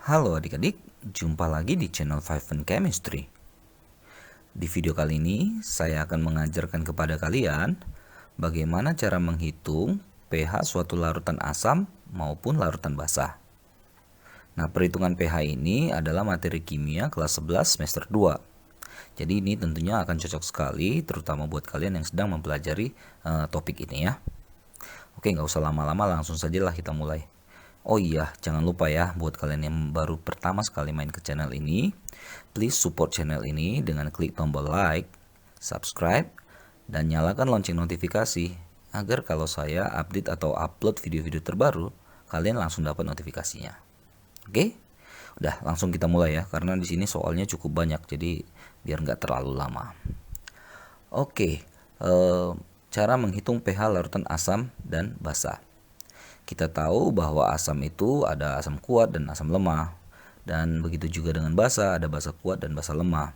Halo adik-adik, jumpa lagi di channel Five Fun Chemistry. Di video kali ini, saya akan mengajarkan kepada kalian bagaimana cara menghitung pH suatu larutan asam maupun larutan basah. Nah, perhitungan pH ini adalah materi kimia kelas 11 semester 2. Jadi ini tentunya akan cocok sekali, terutama buat kalian yang sedang mempelajari topik ini ya. Oke, nggak usah lama-lama, langsung sajalah kita mulai. Oh iya, jangan lupa ya buat kalian yang baru pertama sekali main ke channel ini, please support channel ini dengan klik tombol like, subscribe, dan nyalakan lonceng notifikasi agar kalau saya update atau upload video-video terbaru, kalian langsung dapat notifikasinya. Oke? Udah, langsung kita mulai ya, karena di sini soalnya cukup banyak, jadi biar nggak terlalu lama. Oke, cara menghitung pH larutan asam dan basah. Kita tahu bahwa asam itu ada asam kuat dan asam lemah. Dan begitu juga dengan basa, ada basa kuat dan basa lemah.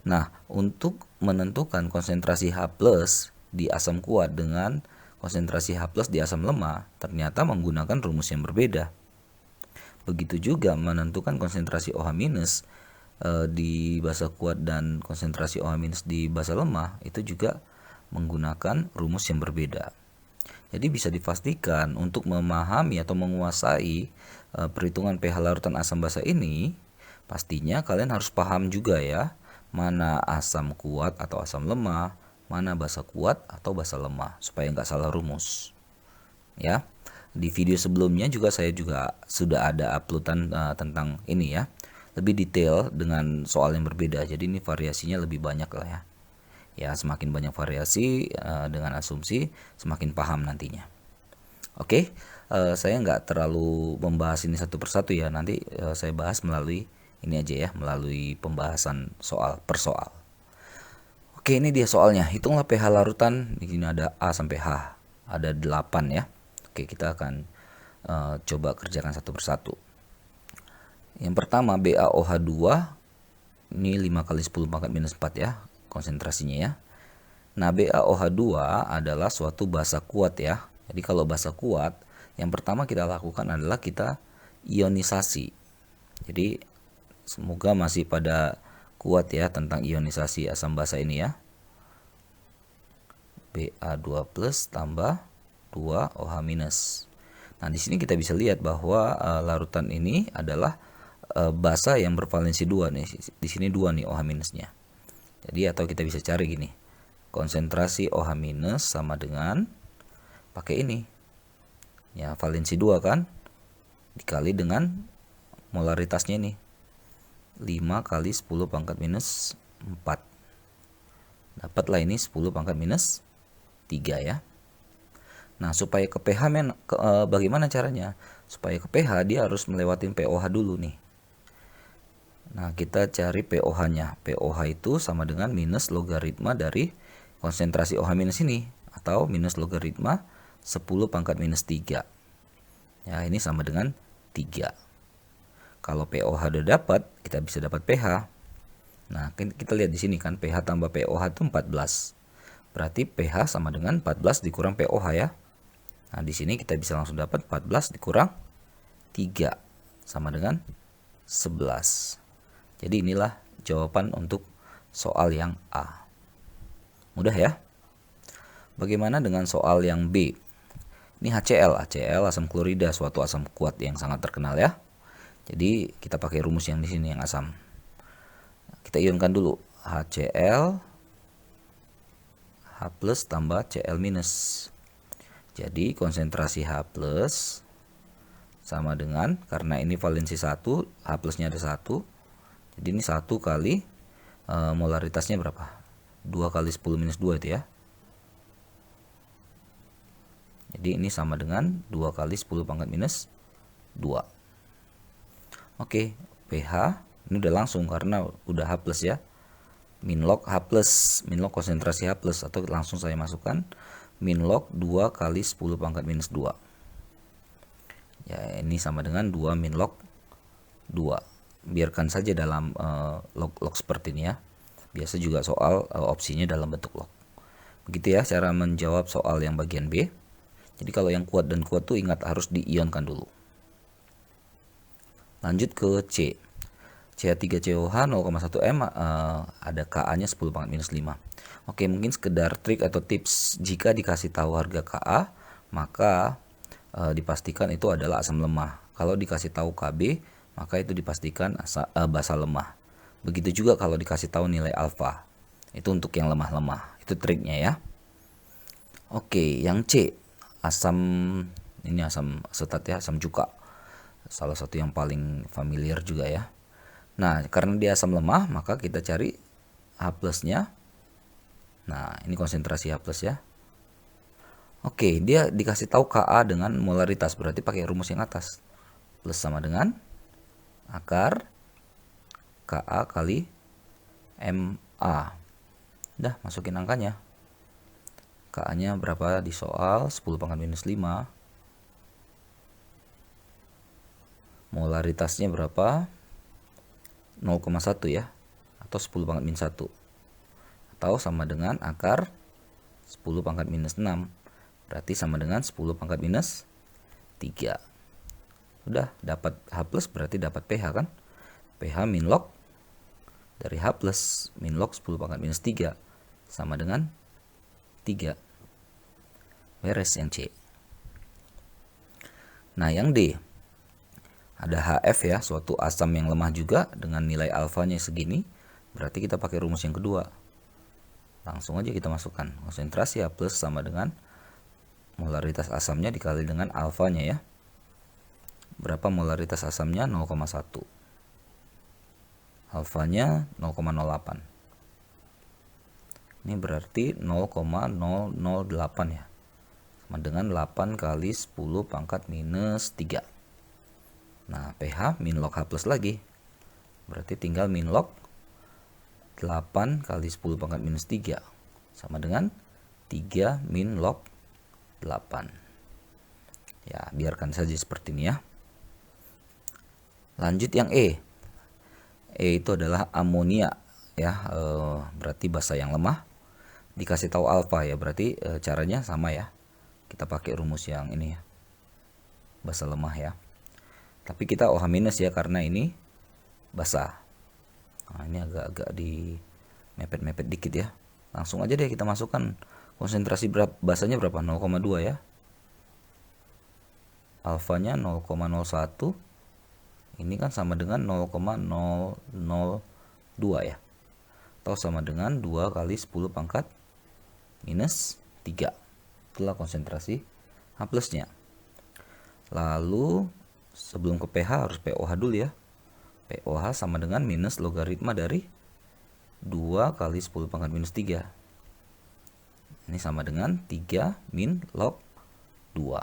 Nah, untuk menentukan konsentrasi H+ di asam kuat dengan konsentrasi H+ di asam lemah, ternyata menggunakan rumus yang berbeda. Begitu juga menentukan konsentrasi OH- di basa kuat dan konsentrasi OH- di basa lemah, itu juga menggunakan rumus yang berbeda. Jadi bisa dipastikan untuk memahami atau menguasai perhitungan pH larutan asam basa ini, pastinya kalian harus paham juga ya, mana asam kuat atau asam lemah, mana basa kuat atau basa lemah, supaya nggak salah rumus. Ya, di video sebelumnya juga saya juga sudah ada uploadan tentang ini ya, lebih detail dengan soal yang berbeda. Jadi ini variasinya lebih banyak lah ya. Ya, semakin banyak variasi dengan asumsi, semakin paham nantinya. Oke, saya nggak terlalu membahas ini satu persatu ya. Nanti saya bahas melalui ini aja ya, melalui pembahasan soal per soal. Oke, ini dia soalnya. Hitunglah pH larutan. Di sini ada A sampai H. Ada 8 ya. Oke, kita akan coba kerjakan satu persatu. Yang pertama BaOH2. Ini 5 kali 10 pangkat minus 4 ya, konsentrasinya ya. Nah, BaOH2 adalah suatu basa kuat ya. Jadi kalau basa kuat, yang pertama kita lakukan adalah kita ionisasi. Jadi semoga masih pada kuat ya tentang ionisasi asam basa ini ya. Ba2+ tambah 2OH-. Nah, di sini kita bisa lihat bahwa larutan ini adalah basa yang bervalensi 2 nih. Di sini 2 nih OH-nya. Jadi atau kita bisa cari gini. Konsentrasi OH- sama dengan pakai ini. Ya, valensi 2 kan dikali dengan molaritasnya ini. 5 kali 10 pangkat minus 4. Dapatlah ini 10 pangkat minus 3 ya. Nah, supaya ke pH bagaimana caranya? Supaya ke pH dia harus melewatin pOH dulu nih. Nah, kita cari pOH-nya. pOH itu sama dengan minus logaritma dari konsentrasi OH- ini, atau minus logaritma 10 pangkat minus 3. Ya, ini sama dengan 3. Kalau pOH udah dapat, kita bisa dapat pH. Nah, kita lihat di sini kan pH tambah pOH itu 14. Berarti pH sama dengan 14 dikurang pOH ya. Nah, di sini kita bisa langsung dapat 14 dikurang 3 sama dengan 11. Jadi inilah jawaban untuk soal yang A. Mudah ya? Bagaimana dengan soal yang B? Ini HCl, asam klorida, suatu asam kuat yang sangat terkenal ya. Jadi kita pakai rumus yang di sini yang asam. Kita ionkan dulu HCl H+ tambah Cl-. Jadi konsentrasi H+ sama dengan, karena ini valensi 1, H+-nya ada 1. Jadi ini 1 kali molaritasnya berapa? 2 kali 10 minus 2 itu ya. Jadi ini sama dengan 2 kali 10 pangkat minus 2. Oke, pH ini udah langsung karena udah H+ ya. Min log H+, min log konsentrasi H+, atau langsung saya masukkan min log 2 kali 10 pangkat minus 2. Ya, ini sama dengan 2 min log 2. Biarkan saja dalam log seperti ini ya. Biasa juga soal opsinya dalam bentuk log. Begitu ya cara menjawab soal yang bagian B. Jadi kalau yang kuat dan kuat tuh ingat harus diionkan dulu. Lanjut ke C. CH3COH 0,1 M, ada Ka-nya 10 pangkat minus 5. Oke, mungkin sekedar trik atau tips, jika dikasih tahu harga Ka, maka dipastikan itu adalah asam lemah. Kalau dikasih tahu Kb, maka itu dipastikan basa lemah. Begitu juga kalau dikasih tahu nilai alfa. Itu untuk yang lemah-lemah. Itu triknya ya. Oke, yang C, ini asam asetat ya, asam cuka. Salah satu yang paling familiar juga ya. Nah, karena dia asam lemah, maka kita cari H+-nya. Nah, ini konsentrasi H+ ya. Oke, dia dikasih tahu Ka dengan molaritas, berarti pakai rumus yang atas. Plus sama dengan akar Ka kali Ma. Udah, masukin angkanya. Ka-nya berapa di soal? 10 pangkat minus 5. Molaritasnya berapa? 0,1 ya, atau 10 pangkat minus 1, atau sama dengan akar 10 pangkat minus 6, berarti sama dengan 10 pangkat minus 3. Udah dapat H+, berarti dapat pH kan, pH min log dari H+ min log 10 pangkat minus 3 sama dengan 3. Beres yang C. Nah, yang D, ada HF ya, suatu asam yang lemah juga dengan nilai alfanya segini. Berarti kita pakai rumus yang kedua. Langsung aja kita masukkan. Konsentrasi H+ sama dengan molaritas asamnya dikali dengan alfanya ya. Berapa molaritas asamnya? 0,1. Alfanya 0,08. Ini berarti 0,008 ya. Sama dengan 8 kali 10 pangkat minus 3. Nah, pH min log H+ lagi. Berarti tinggal min log 8 kali 10 pangkat minus 3. Sama dengan 3 min log 8. Ya, biarkan saja seperti ini ya. Lanjut yang E. E itu adalah amonia ya, berarti basa yang lemah. Dikasih tahu alfa ya, berarti caranya sama ya. Kita pakai rumus yang ini ya. Basa lemah ya. Tapi kita OH minus ya, karena ini basah. Nah, ini agak-agak di mepet-mepet dikit ya. Langsung aja deh kita masukkan konsentrasi basahnya berapa? 0,2 ya. Alfanya 0,01. Ini kan sama dengan 0,002 ya. Atau sama dengan 2 kali 10 pangkat minus 3. Itulah konsentrasi H+-nya. Lalu sebelum ke pH harus pOH dulu ya. pOH sama dengan minus logaritma dari 2 kali 10 pangkat minus 3. Ini sama dengan 3 min log 2.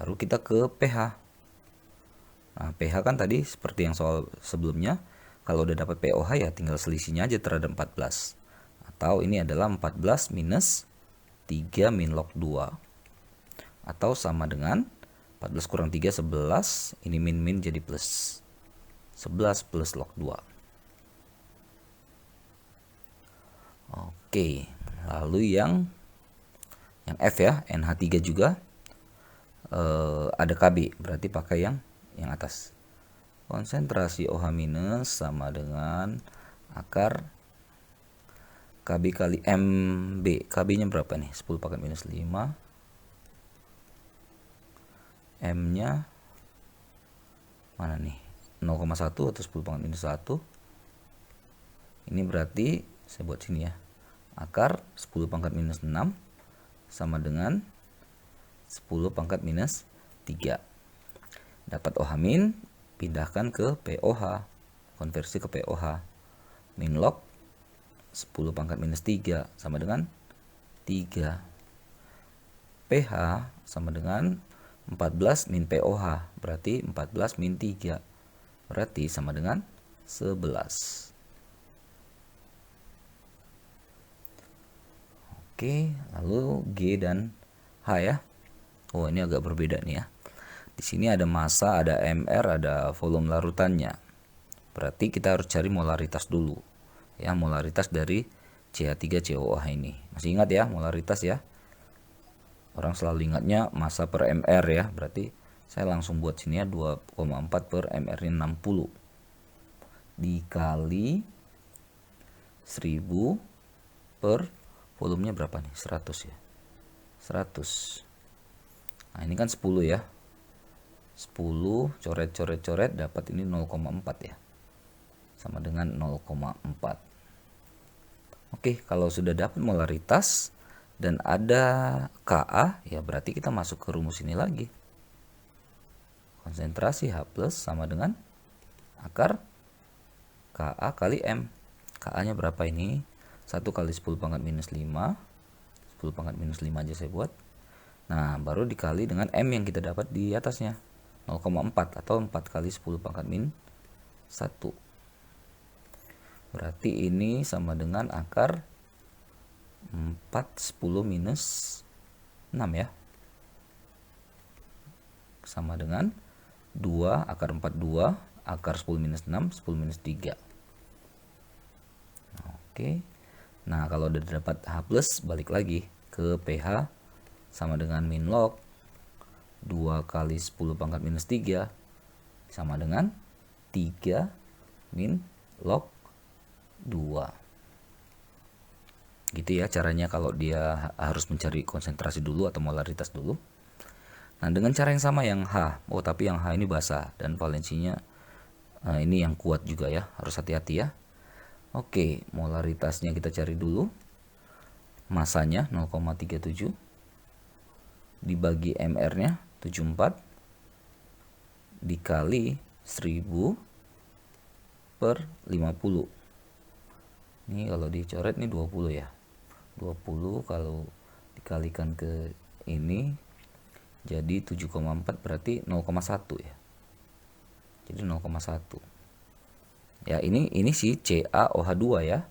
Baru kita ke pH. Nah, pH kan tadi seperti yang soal sebelumnya. Kalau udah dapat pOH ya tinggal selisihnya aja terhadap 14. Atau ini adalah 14 minus 3 min log 2. Atau sama dengan 14 kurang 3, 11. Ini min jadi plus. 11 plus log 2. Oke. Lalu yang F ya. NH3 juga. Ada Kb. Berarti pakai yang atas. Konsentrasi OH minus sama dengan akar Kb kali MB. Kb nya berapa nih? 10 pangkat minus 5. M nya mana nih? 0,1 atau 10 pangkat minus 1. Ini berarti saya buat sini ya. Akar 10 pangkat minus 6 sama dengan 10 pangkat minus 3. Dapat OH min, pindahkan ke pOH. Konversi ke pOH. Min log 10 pangkat minus 3 sama dengan 3. pH sama dengan 14 min pOH. Berarti 14 min 3. Berarti sama dengan 11. Oke, lalu G dan H ya. Oh, ini agak berbeda nih ya. Di sini ada massa, ada MR, ada volume larutannya. Berarti kita harus cari molaritas dulu. Ya, molaritas dari CH3COOH ini. Masih ingat ya molaritas ya? Orang selalu ingatnya massa per MR ya. Berarti Saya langsung buat sini ya, 2,4 per MR nya 60 dikali 1000 per volumenya berapa nih? 100 ya. 100. Nah, ini kan 10 ya. 10 coret dapat ini 0,4 ya. Sama dengan 0,4. Oke, kalau sudah dapat molaritas dan ada Ka, ya berarti kita masuk ke rumus ini lagi. Konsentrasi H+ sama dengan akar Ka kali M. Ka-nya berapa ini? 1 kali 10 pangkat minus 5. 10 pangkat minus 5 aja saya buat. Nah, baru dikali dengan M yang kita dapat di atasnya. 0,4 atau 4 kali 10 pangkat min 1. Berarti ini sama dengan akar 4 10 minus 6 ya. Sama dengan 2 akar 4 2 akar 10 minus 6 10 minus 3. Oke. Nah, kalau udah dapat H+, balik lagi ke pH sama dengan min log 2 kali 10 pangkat minus 3 sama dengan 3 min log 2. Gitu ya caranya kalau dia harus mencari konsentrasi dulu atau molaritas dulu. Nah, dengan cara yang sama yang H. Oh, tapi yang H ini basah dan valensinya ini yang kuat juga ya. Harus hati-hati ya. Oke, molaritasnya kita cari dulu. Masanya 0,37 dibagi MR-nya 74 dikali 1000 per 50. Ini kalau dicoret nih 20 ya. 20 kalau dikalikan ke ini jadi 7,4 berarti 0,1 ya. Jadi 0,1. Ya, ini sih CaOH2 ya.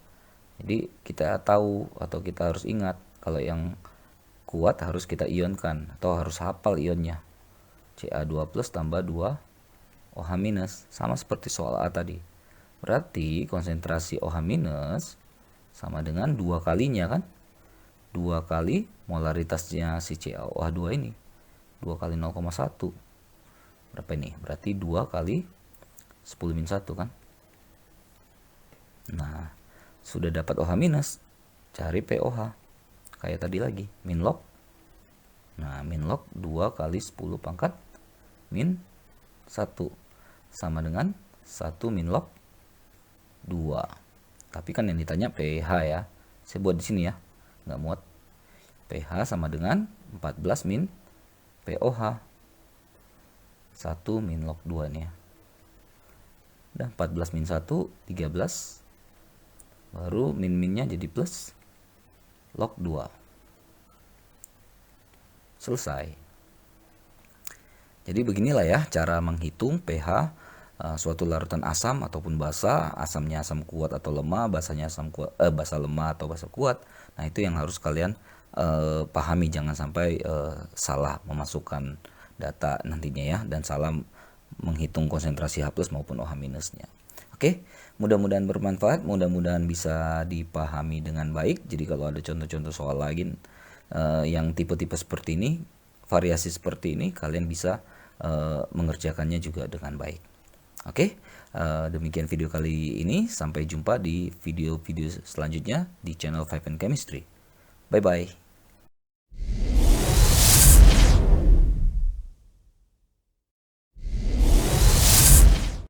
Jadi kita tahu atau kita harus ingat kalau yang kuat harus kita ionkan atau harus hafal ionnya. Ca2+ tambah 2 OH- sama seperti soal A tadi. Berarti konsentrasi OH- sama dengan 2 kalinya kan? 2 kali molaritasnya si CaOH2 ini. 2 kali 0,1. Berapa ini? Berarti 2 kali 10 min 1 kan? Nah, sudah dapat OH-, cari POH. Kayak tadi lagi, min log. Nah, min log 2 kali 10 pangkat min 1 sama dengan 1 min log 2. Tapi kan yang ditanya pH ya. Saya buat di sini ya. Nggak muat. pH sama dengan 14 min POH. 1 min log 2 nih ya. Udah 14 min 1, 13. Baru min-minnya jadi plus log 2. Selesai. Jadi beginilah ya cara menghitung pH suatu larutan asam ataupun basa. Asamnya asam kuat atau lemah, basanya asam kuat, basa lemah atau basa kuat. Nah, itu yang harus kalian pahami, jangan sampai salah memasukkan data nantinya ya, dan salah menghitung konsentrasi H+ maupun OH-nya. Oke, mudah-mudahan bermanfaat, mudah-mudahan bisa dipahami dengan baik. Jadi kalau ada contoh-contoh soal lain yang tipe-tipe seperti ini, variasi seperti ini, kalian bisa mengerjakannya juga dengan baik. Oke, demikian video kali ini. Sampai jumpa di video-video selanjutnya di channel 5N Chemistry. Bye-bye.